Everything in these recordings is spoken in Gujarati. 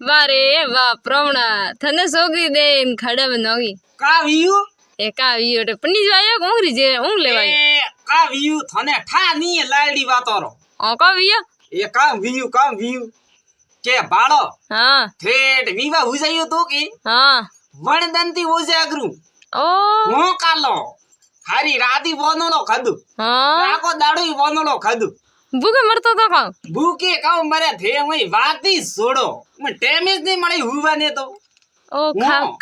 વારે વાહ પ્રવણા થને સોગી દે ખડા બનાવી કા વિયુ એ કા વીયો એટલે પની જાયો ઊંઘરી જે ઊંઘ લેવાય એ કા વિયુ થને ઠા ની લાડી વાતોરો કા વીયો એ કા વિયુ કે બાળો હા થેટ વિવા હુજાયો તો કે હા વણદંતી ઓજાગરું ઓ હું કાલો હારી રાતી બોનોલો ખાધું હા આખો દાડો બોનોલો ખાધું ભૂખે મરતો તો કાં ભૂકે કાઉ મરે થે હું વાતી છોડો મને ટેમેજ નહીં મળી હુવાને તો ઓ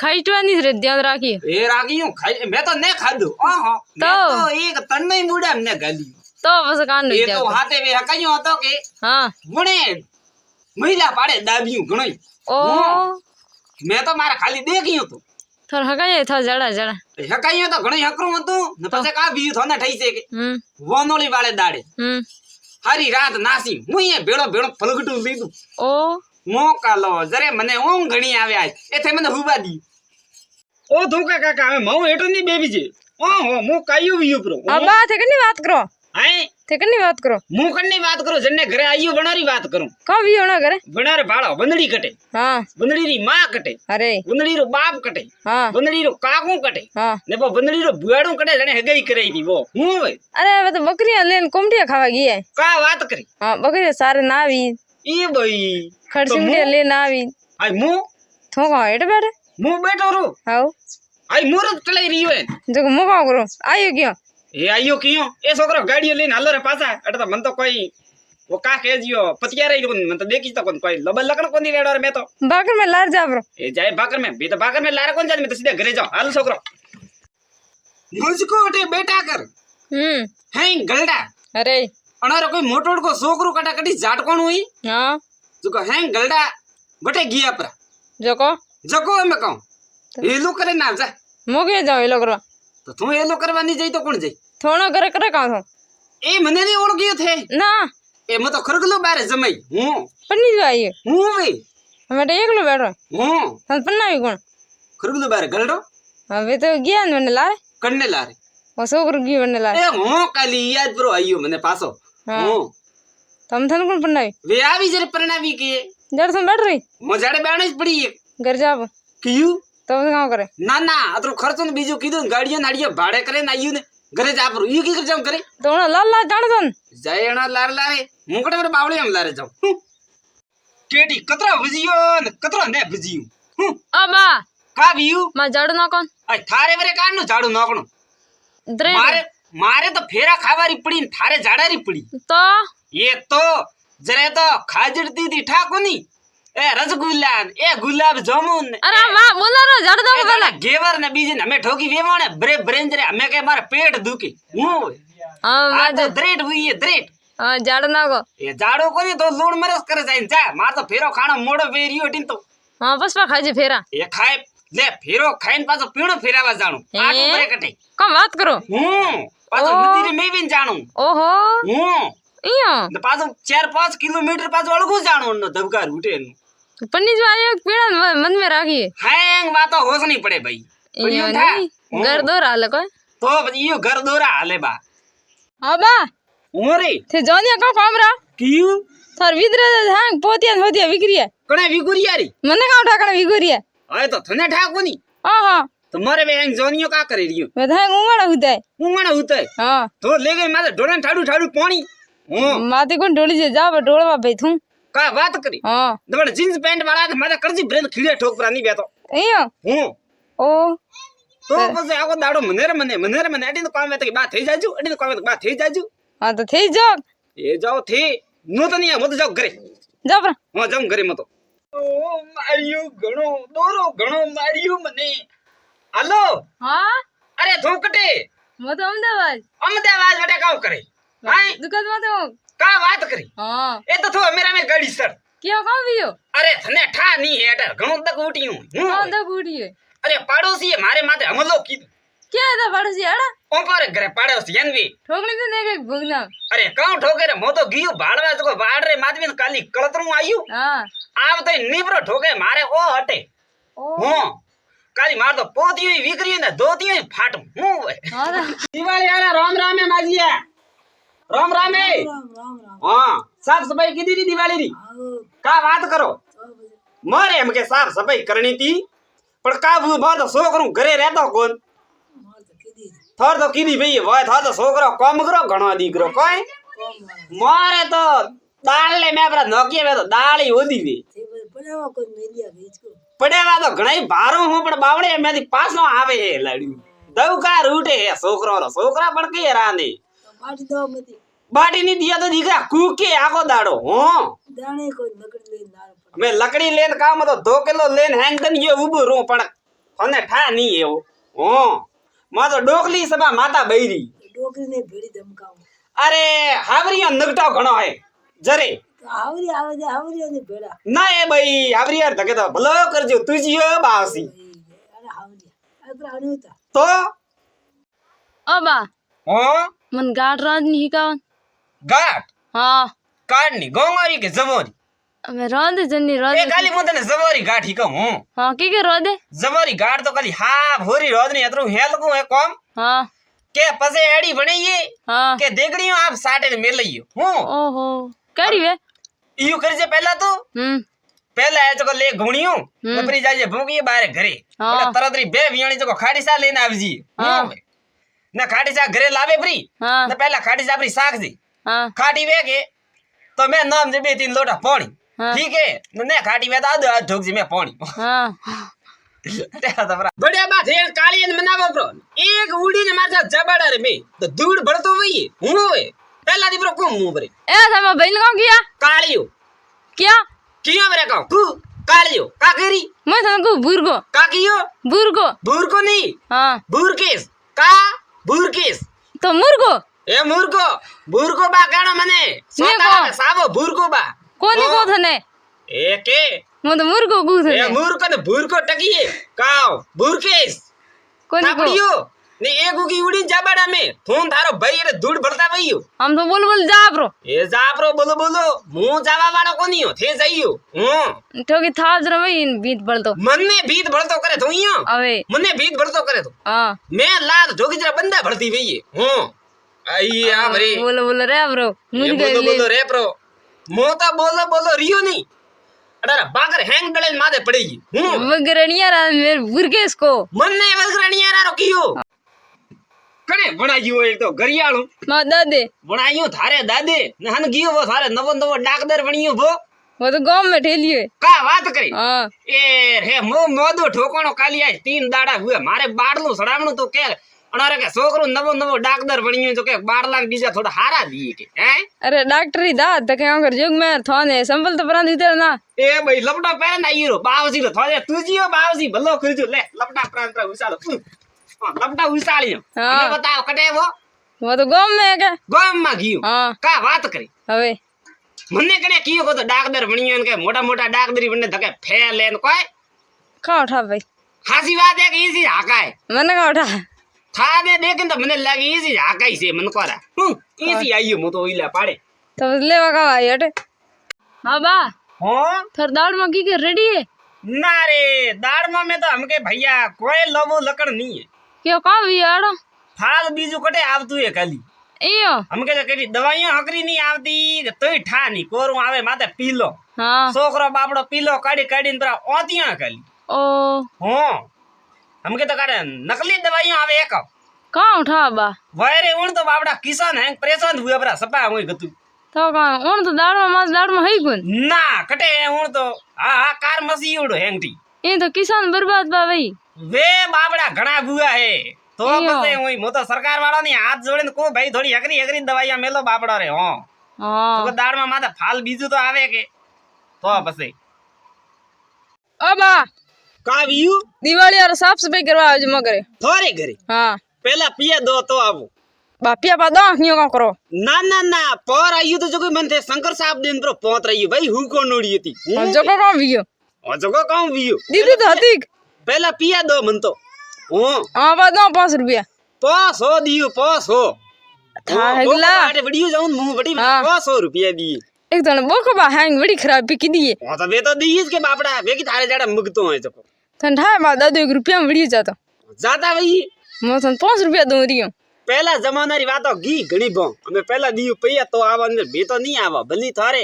ખાઈટવાની રે ધ્યાન રાખી એ રાગીયું ખાઈ મેં તો ને ખાધું ઓહો મેં તો એક તન્નઈ મુડા ને ગાલી તો પછી કાન એ નહીં તો જાવ હાથે વે હકાયો હતો કે હા વણે મહિલા પાડે દાબિયું ઘણોય ઓ મેં તો મારા ખાલી દેખ્યું હતું થોર હગાય થો જડા હકાયો તો ઘણોય હકરું હતું ને પછી કા બીયું થોને ઠઈ છે કે વનોળી વાળે દાડે હારી રાત નાસી હું એ ભેળો ફલગટું લીધું ઓ મોકાલો જરે મને ઊંઘ ઘણી આવ્યા એથે મને હુવા દી ઓ ધોકા કાકા હવે મઉ હેઠો ની બેબી છે ઓહો મુ કાયું વિયુ પ્રો અબા તે કની વાત કરો હાય તે કની વાત કરો મુ કની વાત કરું જને ઘરે આયું બનારી વાત કરું કા વીયો ના કરે બનારે ભાળો બંદડી કટે હા બંદડી રી માં કટે અરે બંદડી રો બાપ કટે હા બંદડી રો કાકુ કટે હા ને બંદડી રો ભુવાડું કટે જને હગાઈ કરાઈ દી વો હું હોય અરે હવે તો બકરીયા લઈને કોમડિયા ખાવા ગયા કા વાત કરી હા બકરીયા સારે ના આવી ઈ ભાઈ ખડસિંગડિયા લઈને આવી આય મુ થોકો હેઠ બેઠે મુ બેઠો રો હાઉ આય મુરત ચલાઈ રહ્યો હે જો મુકા કરો આયો ક્યાં એ આયો કિયો એ છોકરો ગાડીઓ લઈને હાલો રે પાછા એટલે તો મન તો કોઈ વો કા કેજીઓ પતિયા રહી મન તો દેખી તો કોઈ લબલ લકણ કોની રેડો રે મે તો બાકર में लार जा ब्रो એ જાય ભાકર મે બે તો ભાકર મે લારે કોણ જાય મે તો સીધા ઘરે જાઓ હાલ છોકરો મુझको ઉઠે બેટા કર હે ગલડા अरे અનારો કોઈ મોટોડ કો છોકરો કટા કટી જાટ કોણ હોય हाँ જો કો હે ગલડા બટે ગયા પર जोको જકો મે કહું એલો કરે ના જા मोगे जाओ ये लोग તો તું એલો કરવાની જઈ તો કોણ જાય थोड़ा करे करे कहाँ थो એ મને ની ઓળખ્યો થે ना એ મ તો ખરગલો બારે જમાઈ હું पन्नी जो आई है હું વે हमें तो एक लो बैठो હું हम पन्ना भी कौन ખરગલો બારે ગલડો अबे तो गया मैंने लारे કન્ને લારે वो सोकर गई मैंने लारे એ હું કાલી યાદ pro આયો મને પાછો હું तुम थन कौन पन्ना भी વે આવી જરે પરણાવી કે जड़ तुम बैठ रही હું જાડે બેણે જ પડી એક घर जाओ કયું तो कहाँ करे ના ના અતરો ખર્ચો ને બીજું કીધું ગાડીઓ નાડીઓ ભાડે કરે ને આયું ને ઘરે જ આપરું ઈ કી જામ કરે तो उन्हें लाल लाल जाने दो જયણા લાર લારે હું કડે મારે બાવળી આમ લારે જાઉં ટેટી કતરા ભજીયો ને કતરા ને ભજીયું अबा કા વિયું मैं जड़ ना कौन આ થારે વરે કાઢનું ઝાડુ નાખણું द्रे મારે તો ફેરા ખાવારી પડી ને થારે ઝાડારી પડી तो એ તો જરે તો ખાજડતી દી ઠાકોની એ રસગુલ્લા ને એ ગુલાબ જામુન ને अरे माँ बोला रो जड़ दो પેલા ઘેવર ને બીજી ને અમે ઠોકી વેવાણે બ્રેન્જ રે અમે કે મારે પેટ દુખી હું हाँ આ તો દ્રેટ હુઈ એ દ્રેટ हाँ जड़ ना को એ જાડો કોની તો લૂણ મરસ કરે જાય ને જા માર તો ફેરો ખાણો મોડો વેર્યો ટીન તો हाँ पुष्पा खाई फेरा એ ખાય લે ફેરો ખાઈને પાછો પીણો ફેરાવા જાણું આટું કરે કટે कम बात करो હું પાછો નદી રે મેવીન જાણું ओहो હું इया ને પાછો 4-5 કિલોમીટર પાછો અળગું જાણું નો ધબકાર ઉઠે નું पन्नी जो आई एक पीड़ा मन में राखी હેંગ વાતો હોશ નહીં પડે ભાઈ इया नहीं घर दो राल को તો પછી ઈયો ઘર દોરા હાલે બા अबा ઓરે थे जोनिया को कामरा કયું थार विद्रे हांग पोतिया होतिया विक्रिया કણે વિગુરિયારી मने का ठाकना विगुरिया હવે તો થને ઠાકોની ओहो તમારે બે હેંગ જોનિયો કા કરી રહ્યો मैं था उंगड़ा होता है ઊંઘણા ઉતાય हां તો લે ગઈ માથે ઢોળાને ઠાડું પાણી હું माथे को ढोली से जाव ढोलवा भाई थू કા વાત કરી हां દવડ જીન્સ પેન્ટ વાળા માથે કરજી બ્રેન ખીડે ઠોકરા ની બેતો इया હું ओ તો પછી આખો દાડો મને અડી તો કામ વેત કે બા થઈ જાજુ અડી તો કામ વેત બા થઈ જાજુ हां तो थे जो એ જાઓ થી નો તો નહીં મત જાવ ઘરે जा पर હું જાઉં ઘરે મતો ઓ માર્યું ઘણો દોરો ઘણો માર્યું મને હાલો हां અરે ધોકટે मैं तो અમદાવાદ વટે કાવ કરે હાય दुकान में तो કા વાત કરી हां એ તો થો મેરા મે ગાડી સર क्या काम वियो અરે થને ઠા ની હેટર ઘણો દક ઉઠ્યું हां द बूढ़ी है અરે પાડોશીએ મારે માથે હમલો કીધું क्या था पड़ोसी अड़ा ઓપાર ઘરે પાડોશી એનવી ठोकने तो देख भूगना અરે કાઉ ઠોકે રે મો તો ગયો ભાડવા તો વાડ રે માદવી ને કાલી કળતરું આયું हां આવ તો નીબરો ઠોકે મારે ઓ હટે ओ હું કાલી માર તો પોતીયું વિકરીયું ને ધોતીયું ફાટું હું हां દિવાળી આલા રામ રામે માજીયા રામ રામે હા સાફ સફાઈ કીધી ની દિવાળી ની કા વાત કરો મારે એમ કે સાફ સફાઈ કરણી હતી પણ કાબુ માં તો છોકરું ઘરે રહેતો કોણ થોર તો કીધી ભાઈ હોય થો તો છોકરો કોમ કરો ઘણો દીકરો કોઈ મારે તો દાળ લે મેં આપડા નોકીએ તો દાળ ઓધી દે પડેવા તો ઘણા ભારો હું પણ બાવડે એમાંથી પાછો આવે હે લાડ્યું દવકા રૂટે હે છોકરા પણ કે રાને બાટી ની દિયા તો દીકરા કૂકે આખો દાડો હો મેં લકડી લેન કામ તો 2 કિલો લેન હેંગ દન યો ઉભું રહું પણ અને ઠા નહીં એવો હો માં તો ડોકલી સભા માતા બૈરી અરે હાવરિયા નગટાવ ઘણો હે જરે ના એ ભાઈ હાવરિયા ધકે તો ભલો કરજો તુજીઓ બાસી તો અબા હો મન ગાટ રાંધની શીખાવન ગાટ હા કાઢની ગોમારી કે જમોરી અમે રાંધે જની એ રાંધે ખાલી હું તને જમોરી ગાઠ હીકમ હું હા કે રાંધે જમોરી ગાઠ તો ખાલી હા ભોરી રોદની અતરું હેલકું હે કોમ હા કે પસે એડી ભણીએ હા કે દેગડીઓ આપ સાટે ને મેલઈયો હું ઓહો કેડી વે ઈયું કરજે પહેલા તો પહેલા એ તો લે ઘુણિયું નપરી જાજે ભૂંગીએ બારે ઘરે એટલે તરતરી બે વિયાણી તો ખાડીસા લઈને આવજી હું ના ખાડીસા ઘરે લાવે ફરી હા ને પહેલા ખાડીસા આપરી શાકજી હા ખાટી વેગે તો મેં નામ જે 2-3 લોટા પાણી ઠીક હે ને ખાટી વે તો આ ઢોકજી મેં પાણી હા બડે બા થેર કાળી ને મનાવો બ્રો એક ઉડીને માથા જબાડા રે મે તો ધૂળ ભળતો વઈએ હું હોય પહેલા દી બ્રો કોમ હું ભરે એ તમે બઈન કામ કિયા કાળિયો क्या કિયો ભરે કહું કુ કાળિયો કાકેરી मैं तुमको बुरगो કાકિયો बुरगो ભૂરકો નહીં हाँ ભૂરકેસ કા ભૂરકેસ तो मुर्गो એ ભૂરકો બા કાણો મને સોતા સાવો ભૂરકો બા कोनी को थने એ કે मैं तो मुर्गो को એ थने મૂર્ખો ને ભૂરકો ટકીએ કાવ ભૂરકેસ कोनी को કાપડિયો ને એક ઉગી ઉડીને જાબાડા મે ફોન થારો ભાઈ એટલે ધૂળ ભરતા વઈયો हम तो बोल जा ब्रो એ જાપરો બોલો હું જાવા વાળો કોનીયો થે જઈયો હું ठोकी था जरा मैं इन बीत बल तो મને ભીત ભળતો કરે તો અહીંયા अबे મને ભીત ભળતો કરે તો हाँ મેં લાદ જોગી જરા બંદા ભળતી વઈએ હું આઈ આ ભરી बोलो रे ब्रो मुझे બોલો રે પ્રો મો તો બોલો રિયો નહીં અડાર બાગર હેંગ ડળે માથે પડી ગઈ હું वगरनिया रा मेरे बुरगेस को મને વગરણિયારો કીયો કણે ભણાયું એક તો ગરિયાળું मां दादे ભણાયું થારે દાદે ને હન ગયો વો થારે નવો ડાકદર ભણ્યો ભો वो तो गांव में ठेलिए કા વાત કરી हाँ એ રે મોદો ઠોકાણો કાલી આજ 3 દાડા હુએ મારે બાડલું સડામણું તો કે અનારે કે છોકરો નવો ડાકદર ભણ્યો તો કે બાડલા બીજા થોડા હારા દીએ કે હે अरे डॉक्टर ही दाद तक कर जुग में थाने संभल तो परांद इधर ना એ ભાઈ લપડા પહેરે ના ઈરો બાવસી તો થોડે તુજીઓ બાવસી ભલો કરજો લે લપડા પ્રાંત ઉસાળો લપડા ઉસાળ્યો હા. અને બતાવ કટેવો वो तो गांव में है क्या ગામ માં ગયો हाँ કા વાત કરી अबे મને કને કીયો કો તો ડાકદર ભણ્યો ને કે મોટા ડાકદરી બને ધકે ફેલે ને કોઈ कहाँ उठा भाई હાસી વાત હે કે ઈસી હાકાય मैंने कहा उठा થા દે દેખન તો મને લાગે ઈસી હાકાઈ છે મન કોરા ઈસી આયો મો તો ઓઈલા પાડે तो लेवा का भाई हटे हाँ बा હો थर दाड़ में की के रेडी है ના રે દાળમાં મે તો હમકે ભૈયા કોઈ લવો લકડ નહીં હે क्यों कहाँ भी आड़ो થાલ બીજું કટે આવતું હે ખાલી इयो હમકે તો કેટલી દવાઈઓ હકરી નહીં આવતી તોય ઠા નહીં કોરું આવે માથે પીલો हाँ છોકરો બાપડો પીલો કાઢીને પરા ઓતિયા ખાલી ओ હો હમકે તો કાઢે નકલી દવાઈઓ આવે એક कहाँ उठा बा વાયરે ઉણ તો બાપડા કિસાન હે પરેશાન હુએ પરા સપા હોય ગતું तो कहाँ उन तो दाड़ में है कौन ના કટે ઉણ તો હા કાર મસી ઉડો હેંગટી ये तो किसान बर्बाद बा भाई વે બાપડા ઘણા બુઆ હે તો ઈયો. પછી હું મો તો સરકાર વાળાની હાથ જોડીને કો ભાઈ થોડી હકરી દવાઈયા મેલો બાપડો રે હો हाँ તો દાળમાં માથે ફાલ બીજું તો આવે કે તો પછી अब आ કાવ્યું दिवाली और साफ सफाई करवा आज मगरे થોરે ઘરે हाँ પેલા પિયા દો તો આવું बापिया पा दो क्यों का करो ના પર આયું તો જો કોઈ મન થે શંકર સાહેબ દેન પ્રો પોત રહ્યું ભાઈ હું કો નોડી હતી जो को कौन वियो ઓ જગો કામ વિયો दीदी तो हतीक પેલા પિયા દો મન તો હો हाँ पा दो 5 रुपया પાસો દિયો પાસો था हगला આટે વિડિયો જાઉં હું વડી હા. 500 રૂપિયા દી एक तो बोको बा हैंग बड़ी खराब पी की दिए ઓ તો વે તો દી જ કે બાપડા વે કી થારે જાડા મુગતો હોય જકો ठंडा बा दादू 1 रुपया में वीडियो जाता જાતા ભાઈ मैं तो 5 रुपया दूं रही हूं પહેલા જમાનાની વાતો ઘી ઘણી ભો અમે પહેલા દિયું પૈયા તો આવા અંદર બે તો નહીં આવા ભલી થારે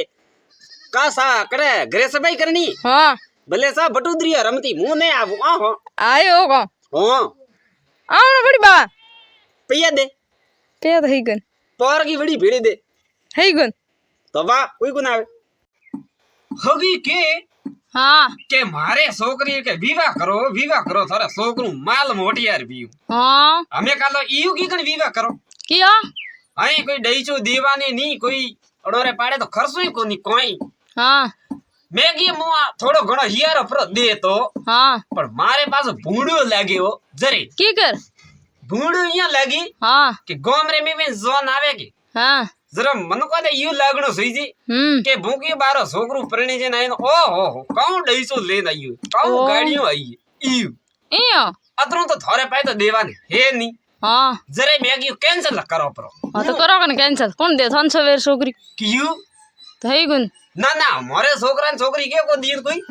કાસા કરે ઘરે સફાઈ કરણી हाँ ભલે સા ભટુદરીયા રમતી હું નહીં આવું આહો આયો કો હો આવણ વડી બા પૈયા દે કે થઈ ગન પોરકી વડી ભેડી દે થઈ ગન તો વાહ કોઈ કોણ આવે હગી હા કે મારે છોકરી કે વિવાહ કરો તારે છોકરું માલ મોટિયાર પીયું હા અમે કાલો ઈયું કી કણ વિવાહ કરો કિયા અહીં કોઈ ડઈચો દેવાની ની કોઈ અડોરે પાડે તો ખર્ચોય કોની કોઈ હા મેગી મો થોડો ઘણો હિયારો પર દે તો હા પણ મારે પાછો ભૂંડો લાગ્યો જરે કી કર ભૂંડો અહીંયા લાગી હા કે ગોમરે મે જોન આવે કે હા જરા મન કો દે યું લાગણો સુઈજી કે ભૂકી બારો છોકરું પરણી છે ને આનો ઓહો કોણ ડઈસો લઈને આવ્યો કોણ ગાડીઓ આવી ઈયું ઈયો અતરું તો થોરે પાય તો દેવાની હે ની હા જરે મેગી કેન્સલ કરો પરો હા તો કરો કને કેન્સલ કોણ દે 300 વેર છોકરી કયું થઈ ગન ના મારે છોકરા ને છોકરી કે કો દીર કોઈ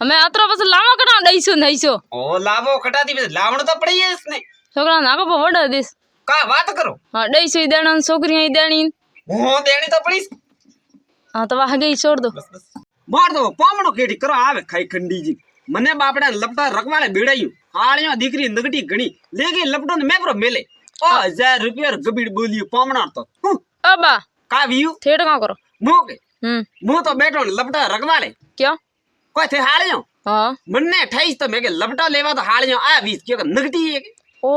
અમે અતરો પછી લાવો કણા દઈશું નઈશું ઓ લાવો કટાતી પછી લાવણો તો પડી જઈશ ને છોકરા નાકો પર વડ દેસ કા વાત કરો હા દઈશું દેણ છોકરી અહીં દેણી હું દેણી તો પડીશ હા તો વાહ ગઈ છોડ દો માર દો પામણો કેડી કરો આવે ખાઈ ખંડીજી મને બાપડા લપટા રકવાળે બેડાયું હાળ્યો દીકરી નગટી ઘણી લેગી લપટો ને મેપરો મેલે 1000 રૂપિયા ગબીડ બોલ્યું પામણા તો અબા કા વ્યુ થેડ કા કરો મોકે હું તો બેઠો ને લપટા રકવાળે ક્યાં કોઈ થે હાળ્યો હા મને ઠાઈસ તો મે કે લપટા લેવા તો હાળ્યો આ 20 કે નગટી કે ઓ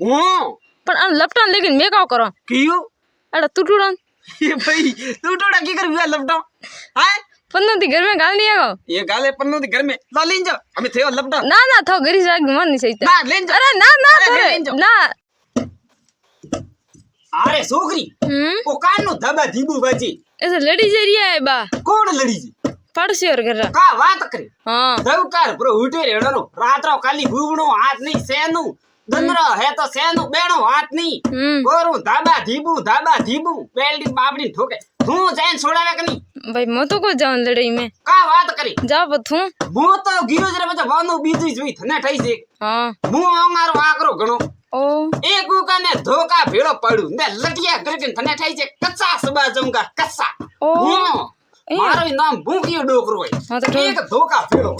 હું પણ આ લપટાન લેકિન મે કા કરો કયું અડા ટુટુડન ये भाई तू टोड़ा की कर हुआ लपटा हाय पन्नो ती घर में गाल नहीं आगो ये गाले पन्नो दी घर में ला लेन जा हमें थे लपटा ना ना थो गरी जाग मन नहीं सही ना लेन जा अरे ना ना अरे लेन जा ना अरे सोकरी ओ कान नो धबा धीबू बाजी ऐसे लड़ी जा रही है बा कौन लड़ी जी पड़सी और कर रहा का बात करे हां धवकार प्रो उठे रेड़नो रातरो काली भूवणो हाथ नहीं सेनु दंदरो है तो सेनु बेणो हाथ नहीं गोरू धाबा धीबू पेलडी बाबड़ी ठोके तू जैन छोड़ावे कनी भाई मैं तो को जान लड़ाई में का बात करी जा बथू मु तो गिरो जरे बचा वानो बीजी जोई थने ठई से हां मु ओंगारो आकरो घणो ओ एक उकाने धोका भेड़ो पड़ू ने लटिया करके थने ठई से कच्चा सबा जमगा कच्चा ओ मारो नाम भूखियो डोकरो है हां तो एक धोका भेड़ो